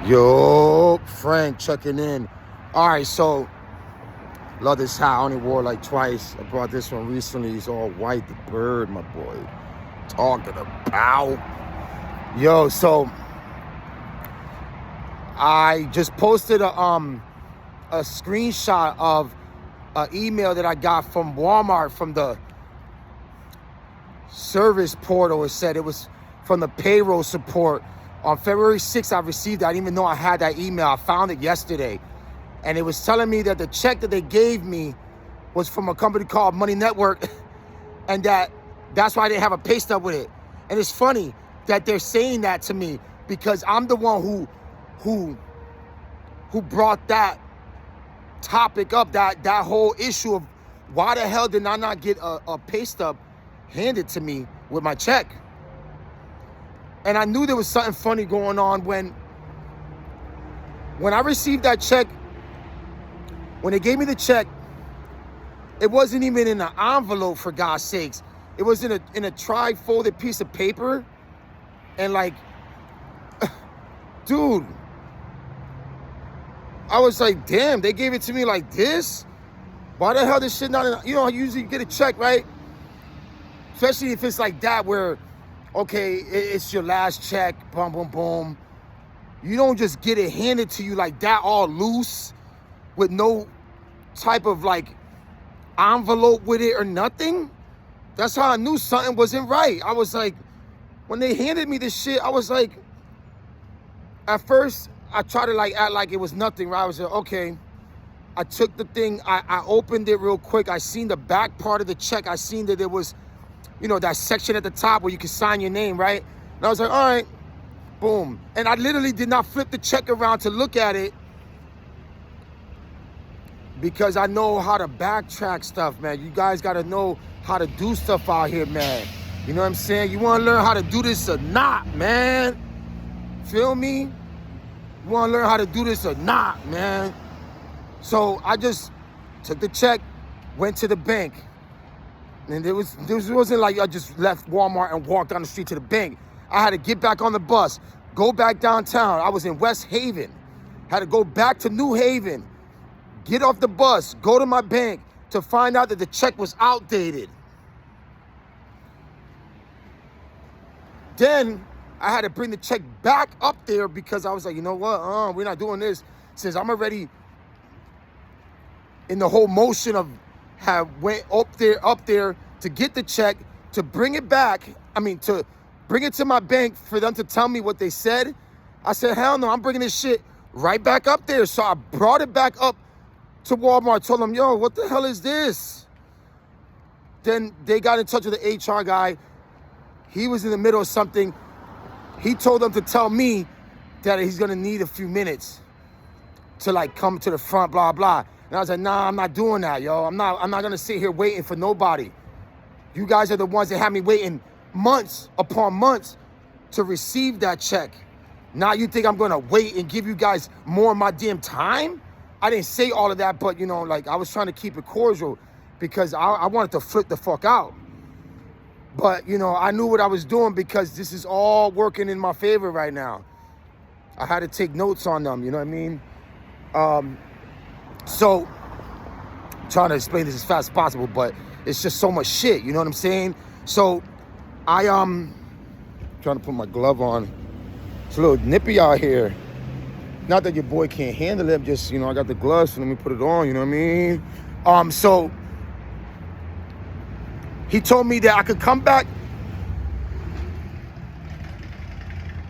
Yo, Frank checking in. All right, so love this hat. I only wore like twice. I brought this one recently. It's all white. The bird, my boy. Talking about. Yo, so I just posted a screenshot of an email that I got from Walmart from the service portal. It said it was from the payroll support. On February 6th, I received it. I didn't even know I had that email. I found it yesterday. And it was telling me that the check that they gave me was from a company called Money Network and that's why I didn't have a pay stub with it. And it's funny that they're saying that to me because I'm the one who brought that topic up, that whole issue of why the hell did I not get a pay stub handed to me with my check. And I knew there was something funny going on when I received that check. When they gave me the check, it wasn't even in an envelope, for God's sakes. It was in a tri-folded piece of paper. And like, dude, I was like, damn, they gave it to me like this? Why the hell this shit not in, I usually get a check, right? Especially if it's like that where, okay, it's your last check, boom, boom, boom. You don't just get it handed to you like that, all loose, with no type of like envelope with it or nothing. That's how I knew something wasn't right. I was like, when they handed me this shit, I was like, at first, I tried to like act like it was nothing, right? I was like, okay. I took the thing, I opened it real quick. I seen the back part of the check. I seen that there was, that section at the top where you can sign your name, right? And I was like, all right, boom. And I literally did not flip the check around to look at it because I know how to backtrack stuff, man. You guys got to know how to do stuff out here, man. You know what I'm saying? You want to learn how to do this or not, man? Feel me? You want to learn how to do this or not, man? So I just took the check, went to the bank. And this wasn't like I just left Walmart and walked down the street to the bank. I had to get back on the bus, go back downtown. I was in West Haven. Had to go back to New Haven, get off the bus, go to my bank to find out that the check was outdated. Then I had to bring the check back up there because I was like, you know what? We're not doing this. Since I'm already in the whole motion of went up there to get the check, to bring it back. To bring it to my bank for them to tell me what they said. I said, hell no, I'm bringing this shit right back up there. So I brought it back up to Walmart, told them, yo, what the hell is this? Then they got in touch with the HR guy. He was in the middle of something. He told them to tell me that he's gonna need a few minutes to like come to the front, blah, blah. And I was like, nah, I'm not doing that, yo. I'm not gonna sit here waiting for nobody. You guys are the ones that had me waiting months upon months to receive that check. Now you think I'm gonna wait and give you guys more of my damn time? I didn't say all of that, but I was trying to keep it cordial because I wanted to flip the fuck out. But, I knew what I was doing because this is all working in my favor right now. I had to take notes on them, you know what I mean? So, I'm trying to explain this as fast as possible, but it's just so much shit, you know what I'm saying? So, trying to put my glove on. It's a little nippy out here. Not that your boy can't handle it, just, I got the gloves, so let me put it on, you know what I mean? So, he told me that I could come back.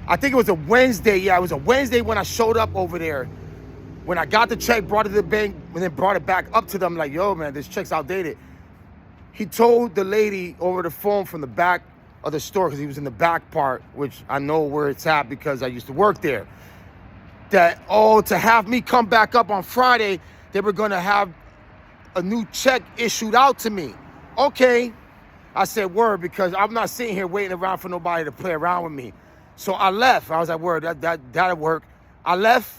I think it was a Wednesday. Yeah, it was a Wednesday when I showed up over there. When I got the check, brought it to the bank, and then brought it back up to them like, yo, man, this check's outdated. He told the lady over the phone from the back of the store, because he was in the back part, which I know where it's at because I used to work there, that, to have me come back up on Friday, they were going to have a new check issued out to me. Okay. I said, word, because I'm not sitting here waiting around for nobody to play around with me. So I left. I was like, word, that'll work. I left.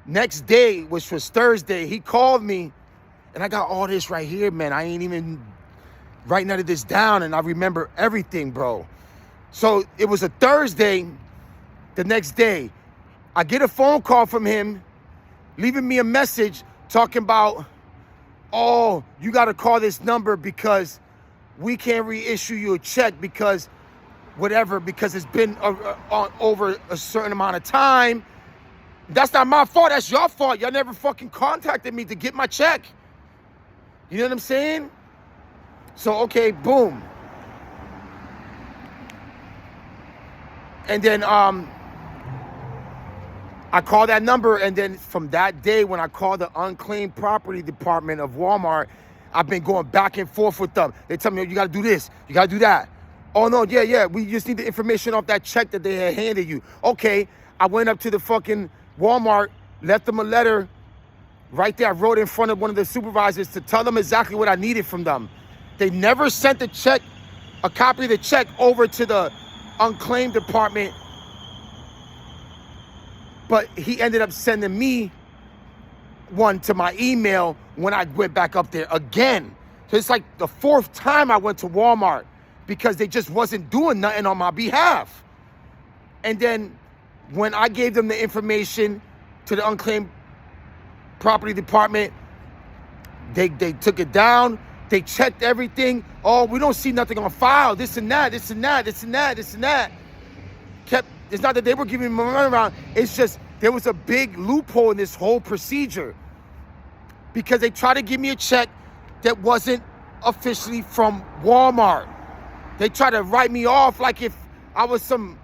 Next day, which was Thursday, he called me, and I got all this right here, man. I ain't even writing none of this down, and I remember everything, bro. So it was a Thursday. The next day, I get a phone call from him, leaving me a message talking about, oh, you got to call this number because we can't reissue you a check because whatever, because it's been over a certain amount of time. That's not my fault. That's your fault. Y'all never fucking contacted me to get my check. You know what I'm saying? So, okay, boom. And then I call that number, and then from that day when I called the unclaimed property department of Walmart, I've been going back and forth with them. They tell me, you got to do this, you got to do that. Oh, no, yeah, we just need the information off that check that they had handed you. Okay, I went up to the fucking Walmart, left them a letter right there. I wrote in front of one of the supervisors to tell them exactly what I needed from them. They never sent the check, a copy of the check over to the unclaimed department, but he ended up sending me one to my email when I went back up there again. So it's like the fourth time I went to Walmart because they just wasn't doing nothing on my behalf. And then when I gave them the information to the unclaimed property department, they took it down. They checked everything. Oh, we don't see nothing on file. This and that. It's not that they were giving me money around. It's just there was a big loophole in this whole procedure because they tried to give me a check that wasn't officially from Walmart. They tried to write me off like if I was some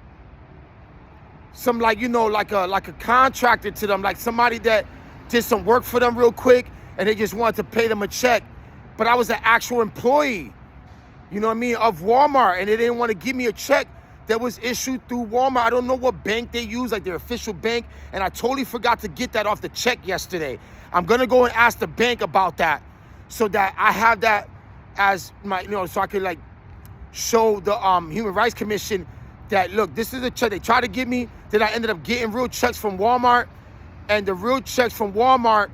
like, you know, like a contractor to them, like somebody that did some work for them real quick and they just wanted to pay them a check. But I was an actual employee, you know what I mean, of Walmart, and they didn't want to give me a check that was issued through Walmart. I don't know what bank they use, like their official bank, and I totally forgot to get that off the check yesterday. I'm going to go and ask the bank about that so that I have that as my, you know, so I could like show the Human Rights Commission that, look, this is a check they tried to give me, that I ended up getting real checks from Walmart, and the real checks from Walmart,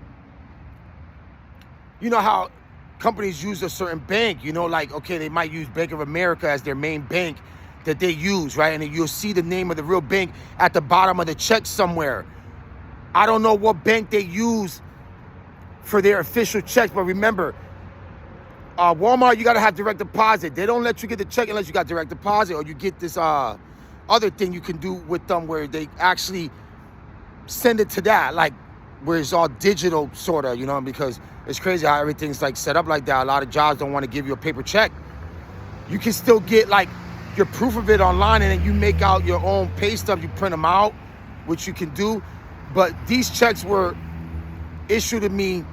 you know how companies use a certain bank, you know, like, okay, they might use Bank of America as their main bank that they use, right? And then you'll see the name of the real bank at the bottom of the check somewhere. I don't know what bank they use for their official checks, but remember, Walmart, you got to have direct deposit. They don't let you get the check unless you got direct deposit, or you get this other thing you can do with them where they actually send it to that, like where it's all digital, sort of, you know, because it's crazy how everything's like set up like that. A lot of jobs don't want to give you a paper check. You can still get like your proof of it online, and then you make out your own pay stubs, you print them out, which you can do. But these checks were issued to me,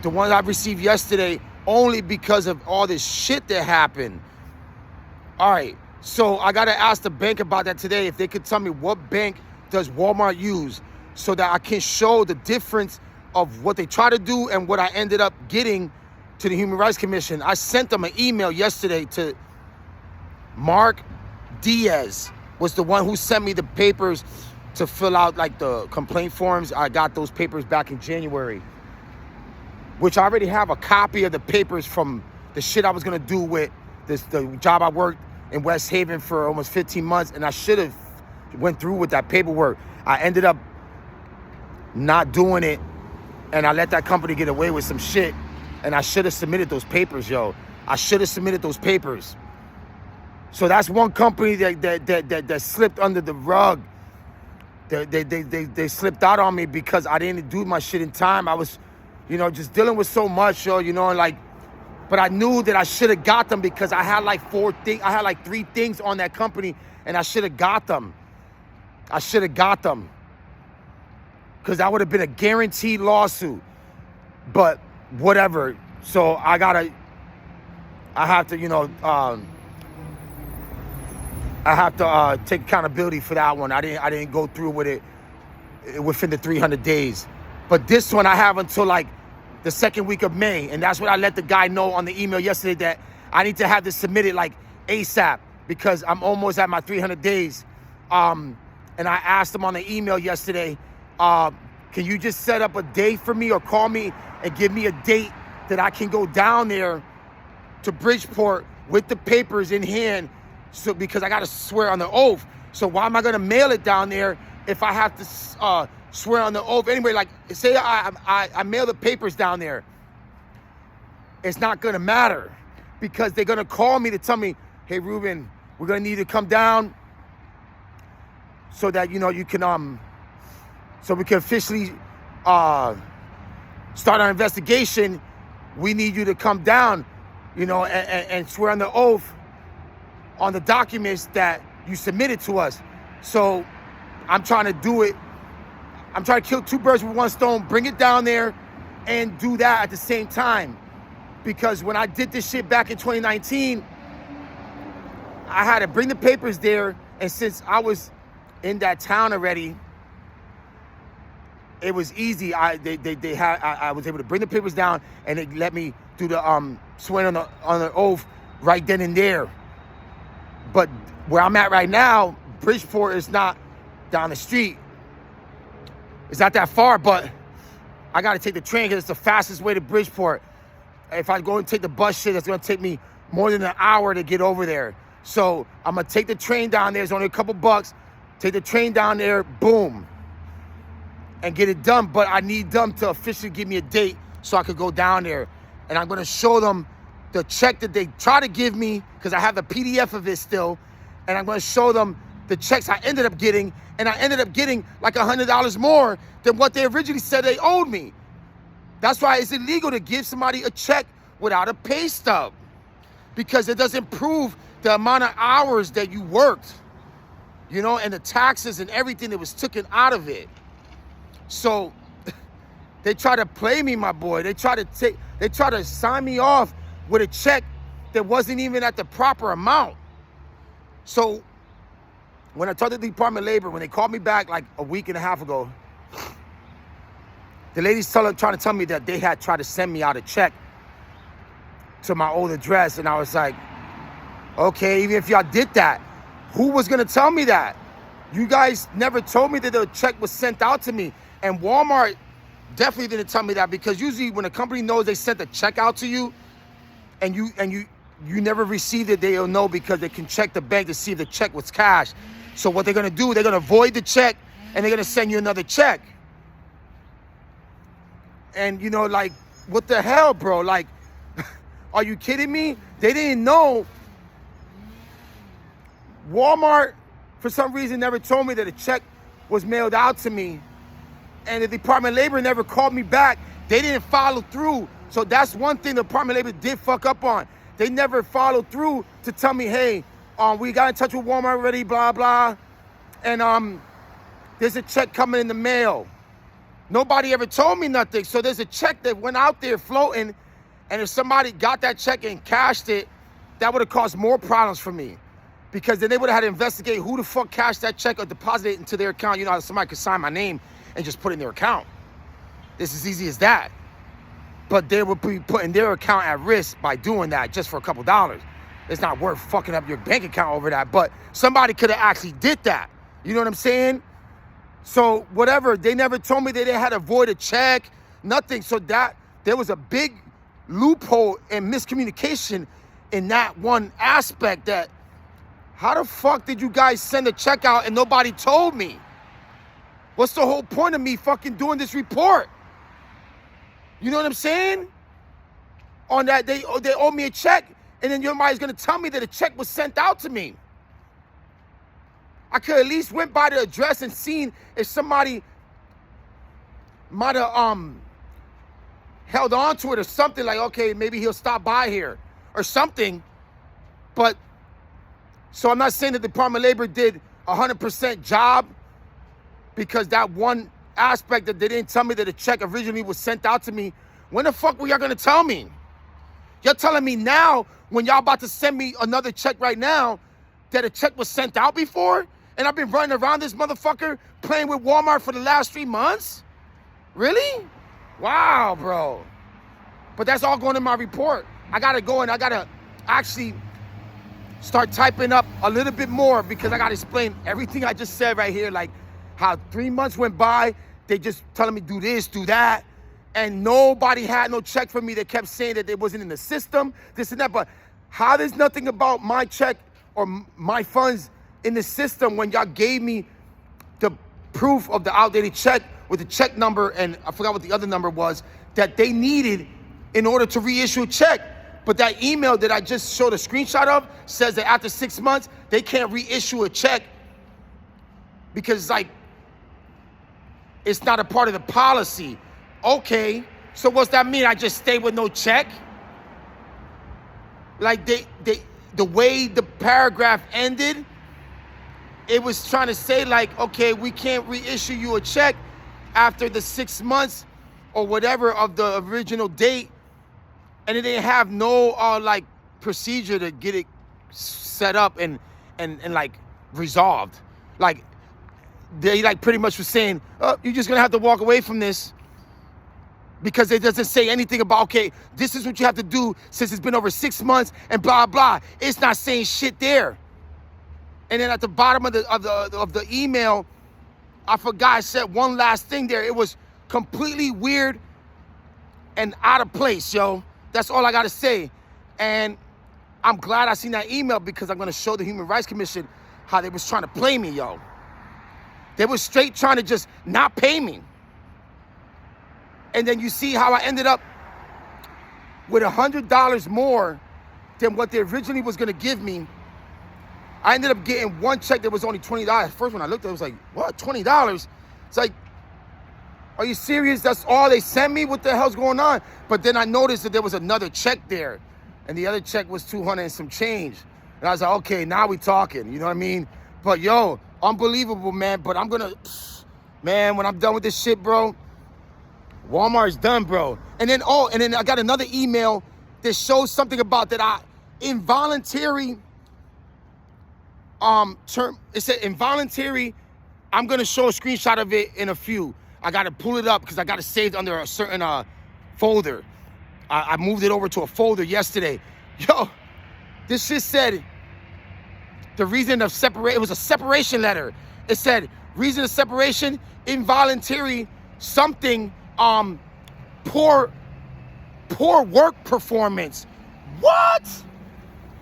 the ones I received yesterday, only because of all this shit that happened. All right, so I got to ask the bank about that today, if they could tell me what bank does Walmart use so that I can show the difference of what they try to do and what I ended up getting to the Human Rights Commission. I sent them an email yesterday to Mark Diaz, was the one who sent me the papers to fill out like the complaint forms. I got those papers back in January, which I already have a copy of the papers from the shit I was gonna do with the job I worked in West Haven for almost 15 months, and I should have went through with that paperwork. I ended up not doing it, and I let that company get away with some shit, and I should have submitted those papers, yo. I should have submitted those papers. So that's one company that slipped under the rug. They slipped out on me because I didn't do my shit in time. I was, you know, just dealing with so much, yo, you know, and like, but I knew that I should have got them because I had like 3 things on that company, and I should have got them. I should have got them because that would have been a guaranteed lawsuit. But whatever. So I have to, you know, I have to take accountability for that one. I didn't go through with it within the 300 days. But this one I have until like the second week of May. And that's what I let the guy know on the email yesterday, that I need to have this submitted like ASAP because I'm almost at my 300 days. And I asked him on the email yesterday, can you just set up a date for me or call me and give me a date that I can go down there to Bridgeport with the papers in hand? So because I got to swear on the oath. So why am I going to mail it down there if I have to swear on the oath. Anyway, like, say I mail the papers down there. It's not going to matter because they're going to call me to tell me, hey, Ruben, we're going to need you to come down so that, you know, you can, so we can officially start our investigation. We need you to come down, you know, and swear on the oath on the documents that you submitted to us. So I'm trying to do it. I'm trying to kill two birds with one stone, bring it down there and do that at the same time. Because when I did this shit back in 2019, I had to bring the papers there. And since I was in that town already, it was easy. I was able to bring the papers down, and they let me do the swearing on the oath right then and there. But where I'm at right now, Bridgeport is not down the street. It's not that far, but I got to take the train because it's the fastest way to Bridgeport. If I go and take the bus shit, it's going to take me more than an hour to get over there. So I'm going to take the train down there. It's only a couple bucks. Take the train down there, boom, and get it done. But I need them to officially give me a date so I could go down there. And I'm going to show them the check that they try to give me because I have the PDF of it still. And I'm going to show them the checks I ended up getting. And I ended up getting like $100 more than what they originally said they owed me. That's why it's illegal to give somebody a check without a pay stub, because it doesn't prove the amount of hours that you worked, you know, and the taxes and everything that was taken out of it. So they try to play me, my boy. They try to sign me off with a check that wasn't even at the proper amount. So when I talked to the Department of Labor, when they called me back like a week and a half ago, the lady's trying to tell me that they had tried to send me out a check to my old address. And I was like, okay, even if y'all did that, who was going to tell me that? You guys never told me that the check was sent out to me. And Walmart definitely didn't tell me that, because usually when a company knows they sent a check out to you and you never received it, they'll know because they can check the bank to see if the check was cashed. So what they're going to do, they're going to void the check and they're going to send you another check. And, you know, like, what the hell, bro? Like, are you kidding me? They didn't know. Walmart, for some reason, never told me that a check was mailed out to me. And the Department of Labor never called me back. They didn't follow through. So that's one thing the Department of Labor did fuck up on. They never followed through to tell me, hey, we got in touch with Walmart already, blah, blah. And there's a check coming in the mail. Nobody ever told me nothing. So there's a check that went out there floating, and if somebody got that check and cashed it, that would have caused more problems for me, because then they would have had to investigate who the fuck cashed that check or deposited it into their account. You know how somebody could sign my name and just put it in their account. It's as easy as that. But they would be putting their account at risk by doing that just for a couple dollars. It's not worth fucking up your bank account over that, but somebody could have actually did that. You know what I'm saying? So whatever, they never told me that they had to void a check, nothing. So that there was a big loophole and miscommunication in that one aspect. That how the fuck did you guys send a check out and nobody told me? What's the whole point of me fucking doing this report? You know what I'm saying? On that, they owe me a check, and then somebody's gonna tell me that a check was sent out to me. I could at least went by the address and seen if somebody might have held on to it or something, like, okay, maybe he'll stop by here or something. But so I'm not saying that the Department of Labor did 100% job, because that one aspect that they didn't tell me that a check originally was sent out to me. When the fuck were y'all gonna tell me? You're telling me now, when y'all about to send me another check right now, that a check was sent out before? And I've been running around this motherfucker playing with Walmart for the last 3 months? Really? Wow, bro. But that's all going in my report. I gotta go and I gotta actually start typing up a little bit more, because I gotta explain everything I just said right here. Like how 3 months went by, they just telling me do this, do that. And nobody had no check for me. They kept saying that it wasn't in the system, this and that. But how there's nothing about my check or my funds in the system when y'all gave me the proof of the outdated check with the check number, and I forgot what the other number was, that they needed in order to reissue a check. But that email that I just showed a screenshot of says that after 6 months, they can't reissue a check because, like, it's not a part of the policy. Okay, so what's that mean? I just stay with no check? Like, the way the paragraph ended, it was trying to say, like, okay, we can't reissue you a check after the 6 months or whatever of the original date, and it didn't have no like procedure to get it set up and like resolved. Like, they like pretty much was saying, oh, you're just gonna have to walk away from this, because it doesn't say anything about, okay, this is what you have to do since it's been over 6 months and blah blah. It's not saying shit there. And then at the bottom of the email, I forgot I said one last thing there. It was completely weird and out of place, yo. That's all I gotta say. And I'm glad I seen that email, because I'm gonna show the Human Rights Commission how they was trying to play me, yo. They was straight trying to just not pay me. And then you see how I ended up with $100 more than what they originally was gonna give me. I ended up getting one check that was only $20. First, when I looked at it, I was like, what, $20? It's like, are you serious? That's all they sent me? What the hell's going on? But then I noticed that there was another check there, and the other check was 200 and some change. And I was like, okay, now we talking, you know what I mean? But yo, unbelievable, man. But I'm gonna, man, when I'm done with this shit, bro, Walmart's done, bro. And then I got another email that shows something about that I involuntary term. It said involuntary. I'm gonna show a screenshot of it in a few. I gotta pull it up because I got it saved under a certain folder. I moved it over to a folder yesterday. Yo, this shit said the reason of separate. It was a separation letter. It said reason of separation, involuntary something. Poor work performance. What?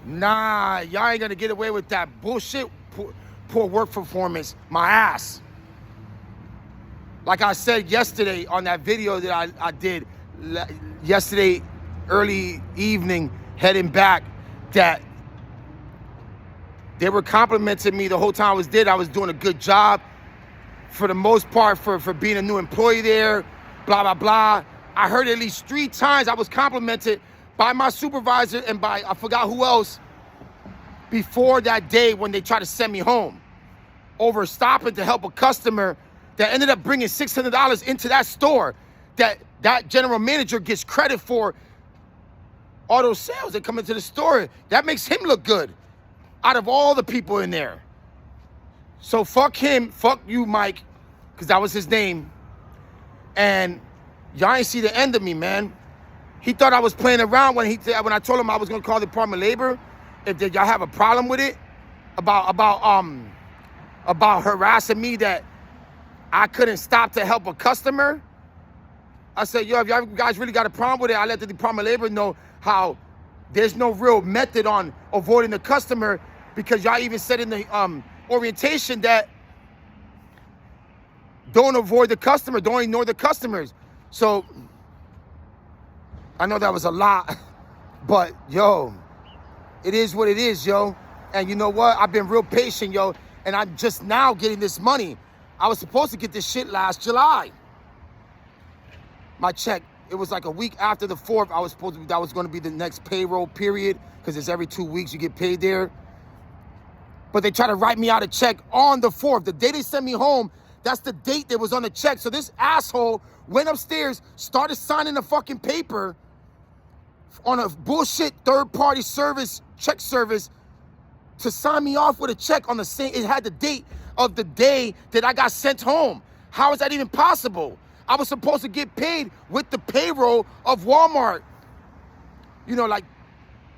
Nah, y'all ain't gonna get away with that bullshit. Poor work performance. My ass. Like I said yesterday on that video that I did yesterday, early evening, heading back, that they were complimenting me the whole time I was there. I was doing a good job for the most part for being a new employee there, blah, blah, blah. I heard at least 3 times I was complimented by my supervisor and by, I forgot who else, before that day when they tried to send me home over stopping to help a customer that ended up bringing $600 into that store, that general manager gets credit for all those sales that come into the store. That makes him look good out of all the people in there. So fuck him, fuck you, Mike, because that was his name. And y'all ain't see the end of me, man. He thought I was playing around when I told him I was gonna call the Department of Labor if y'all have a problem with it about harassing me, that I couldn't stop to help a customer. I said, yo, if y'all guys really got a problem with it, I let the Department of Labor know how there's no real method on avoiding the customer, because y'all even said in the orientation that don't avoid the customer, don't ignore the customers. So I know that was a lot, but yo, it is what it is, yo. And you know what? I've been real patient, yo, and I'm just now getting this money. I was supposed to get this shit last July. My check, it was like a week after the 4th. That was going to be the next payroll period, because it's every 2 weeks you get paid there. But they try to write me out a check on the 4th. The day they sent me home, that's the date that was on the check. So this asshole went upstairs, started signing a fucking paper on a bullshit third-party service, check service, to sign me off with a check on the same, it had the date of the day that I got sent home. How is that even possible? I was supposed to get paid with the payroll of Walmart. You know, like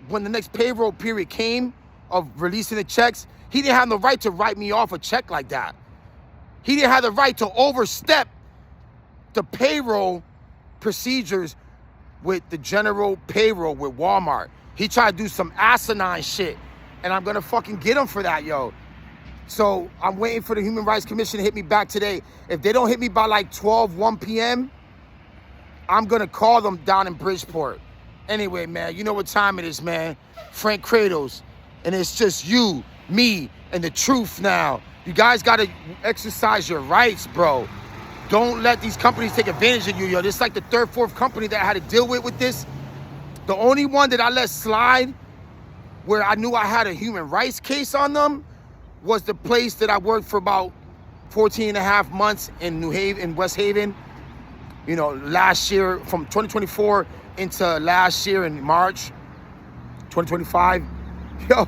when the next payroll period came of releasing the checks, he didn't have the right to write me off a check like that. He didn't have the right to overstep the payroll procedures with the general payroll with Walmart. He tried to do some asinine shit, and I'm gonna fucking get him for that, yo. So I'm waiting for the Human Rights Commission to hit me back today. If they don't hit me by like 1 p.m., I'm going to call them down in Bridgeport. Anyway, man, you know what time it is, man. Frank Kratos. And it's just you, me, and the truth now. You guys got to exercise your rights, bro. Don't let these companies take advantage of you, yo. This is like the third, fourth company that I had to deal with this. The only one that I let slide where I knew I had a human rights case on them was the place that I worked for about 14 and a half months in West Haven. You know, last year, from 2024 into last year in March 2025. Yo,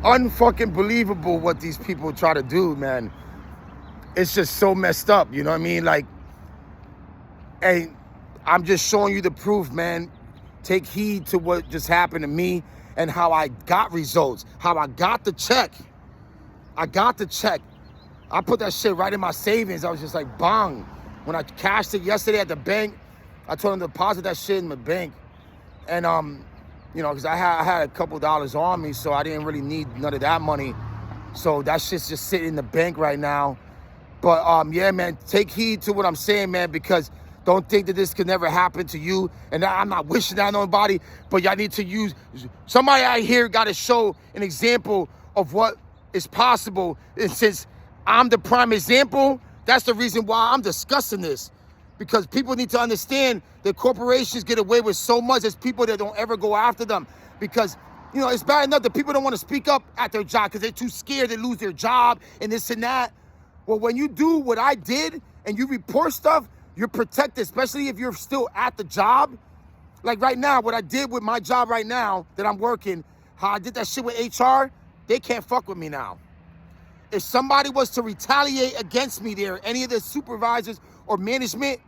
unfucking believable what these people try to do, man. It's just so messed up, you know what I mean? Like, hey, I'm just showing you the proof, man. Take heed to what just happened to me and how I got results, how I got the check. I got the check. I put that shit right in my savings. I was just like, bang. When I cashed it yesterday at the bank, I told them to deposit that shit in the bank. And, you know, because I had a couple dollars on me, so I didn't really need none of that money. So that shit's just sitting in the bank right now. But, yeah, man, take heed to what I'm saying, man, because don't think that this could never happen to you. And I'm not wishing that on nobody, but y'all need to use, somebody out here got to show an example of what is possible. And since I'm the prime example, that's the reason why I'm discussing this. Because people need to understand that corporations get away with so much. There's people that don't ever go after them. Because, you know, it's bad enough that people don't want to speak up at their job because they're too scared to lose their job and this and that. Well, when you do what I did and you report stuff, you're protected, especially if you're still at the job. Like right now, what I did with my job right now that I'm working, how I did that shit with HR, they can't fuck with me now. If somebody was to retaliate against me there, any of the supervisors or management,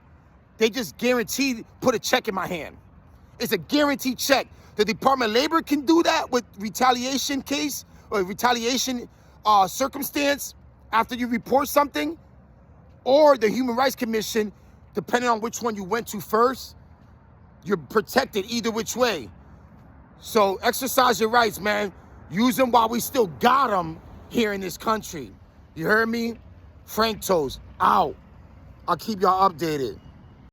they just guaranteed put a check in my hand. It's a guaranteed check. The Department of Labor can do that with retaliation case or retaliation circumstance after you report something, or the Human Rights Commission, depending on which one you went to first, you're protected either which way. So exercise your rights, man. Use them while we still got them here in this country. You heard me? Frank Toes, out. I'll keep y'all updated.